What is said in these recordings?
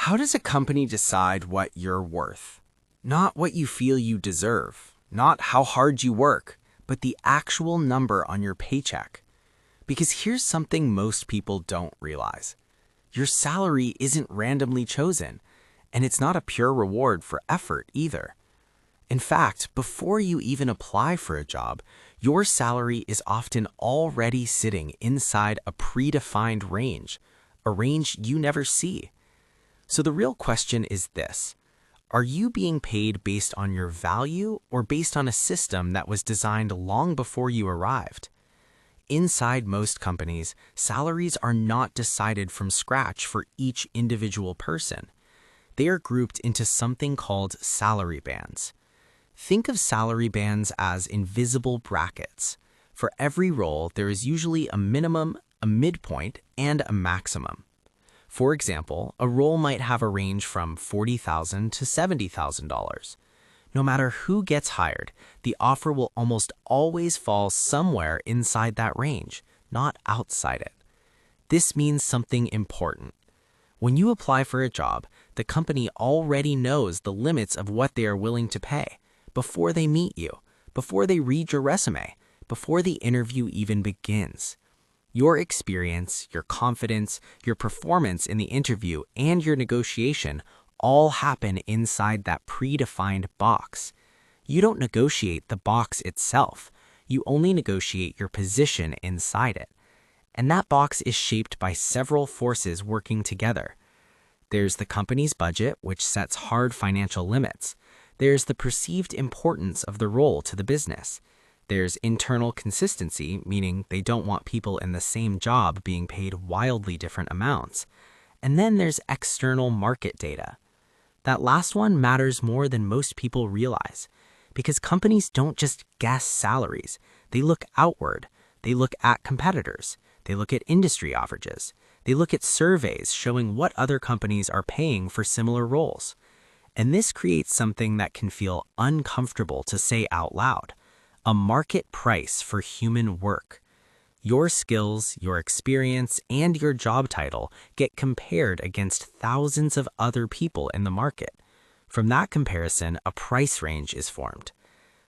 How does a company decide what you're worth? Not what you feel you deserve, not how hard you work, but the actual number on your paycheck. Because here's something most people don't realize. Your salary isn't randomly chosen, and it's not a pure reward for effort either. In fact, before you even apply for a job, your salary is often already sitting inside a predefined range, a range you never see. So the real question is this: are you being paid based on your value or based on a system that was designed long before you arrived? Inside most companies, salaries are not decided from scratch for each individual person. They are grouped into something called salary bands. Think of salary bands as invisible brackets. For every role, there is usually a minimum, a midpoint, and a maximum. For example, a role might have a range from $40,000 to $70,000. No matter who gets hired, the offer will almost always fall somewhere inside that range, not outside it. This means something important. When you apply for a job, the company already knows the limits of what they are willing to pay before they meet you, before they read your resume, before the interview even begins. Your experience, your confidence, your performance in the interview, and your negotiation all happen inside that predefined box. You don't negotiate the box itself. You only negotiate your position inside it. And that box is shaped by several forces working together. There's the company's budget, which sets hard financial limits. There's the perceived importance of the role to the business. There's internal consistency, meaning they don't want people in the same job being paid wildly different amounts. And then there's external market data. That last one matters more than most people realize, because companies don't just guess salaries. They look outward. They look at competitors. They look at industry averages. They look at surveys showing what other companies are paying for similar roles. And this creates something that can feel uncomfortable to say out loud: a market price for human work. Your skills, your experience, and your job title get compared against thousands of other people in the market. From that comparison, a price range is formed.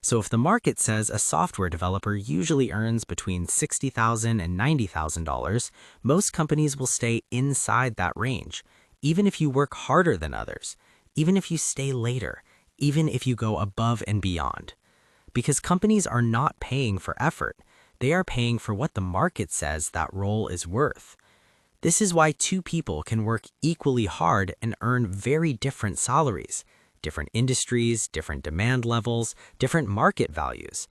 So if the market says a software developer usually earns between $60,000 and $90,000, most companies will stay inside that range, even if you work harder than others, even if you stay later, even if you go above and beyond. Because companies are not paying for effort. They are paying for what the market says that role is worth. This is why two people can work equally hard and earn very different salaries, different industries, different demand levels, different market values.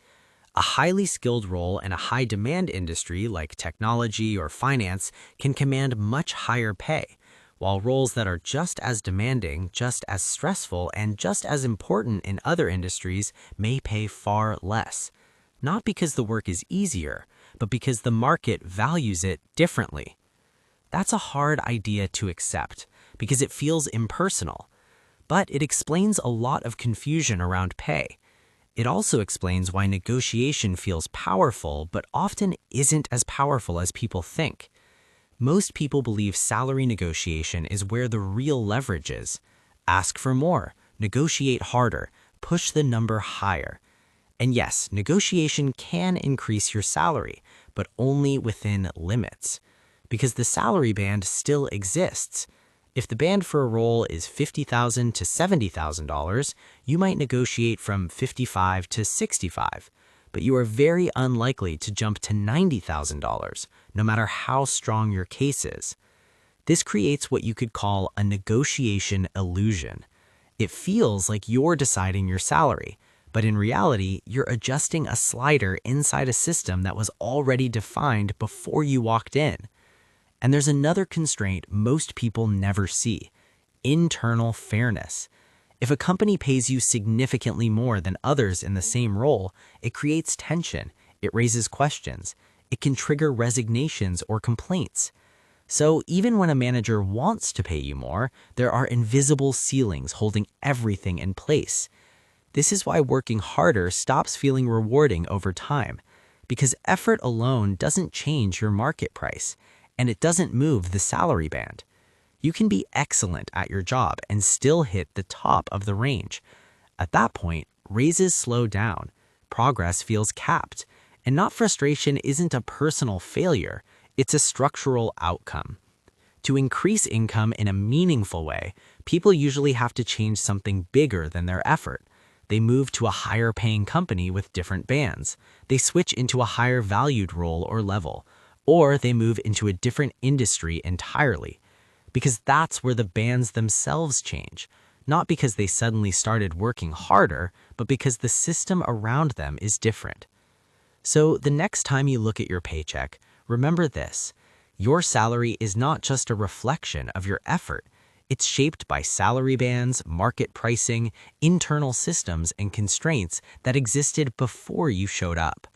A highly skilled role in a high-demand industry like technology or finance can command much higher pay, while roles that are just as demanding, just as stressful, and just as important in other industries may pay far less. Not because the work is easier, but because the market values it differently. That's a hard idea to accept because it feels impersonal, but it explains a lot of confusion around pay. It also explains why negotiation feels powerful, but often isn't as powerful as people think. Most people believe salary negotiation is where the real leverage is. Ask for more, negotiate harder, push the number higher. And yes, negotiation can increase your salary, but only within limits, because the salary band still exists. If the band for a role is $50,000 to $70,000, you might negotiate from $55,000 to $65,000. But you are very unlikely to jump to $90,000, no matter how strong your case is. This creates what you could call a negotiation illusion. It feels like you're deciding your salary, but in reality, you're adjusting a slider inside a system that was already defined before you walked in. And there's another constraint most people never see: internal fairness. If a company pays you significantly more than others in the same role, it creates tension, it raises questions, it can trigger resignations or complaints. So even when a manager wants to pay you more, there are invisible ceilings holding everything in place. This is why working harder stops feeling rewarding over time, because effort alone doesn't change your market price, and it doesn't move the salary band. You can be excellent at your job and still hit the top of the range. At that point, raises slow down, progress feels capped, and not frustration isn't a personal failure, it's a structural outcome. To increase income in a meaningful way, people usually have to change something bigger than their effort. They move to a higher paying company with different bands. They switch into a higher valued role or level, or they move into a different industry entirely. Because that's where the bands themselves change, not because they suddenly started working harder, but because the system around them is different. So the next time you look at your paycheck, remember this: your salary is not just a reflection of your effort. It's shaped by salary bands, market pricing, internal systems, and constraints that existed before you showed up.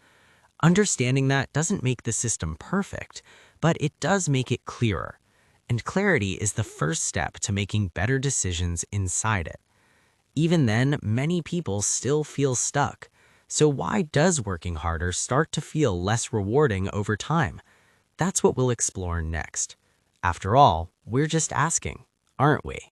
Understanding that doesn't make the system perfect, but it does make it clearer. And clarity is the first step to making better decisions inside it. Even then, many people still feel stuck. So why does working harder start to feel less rewarding over time? That's what we'll explore next. After all, we're just asking, aren't we?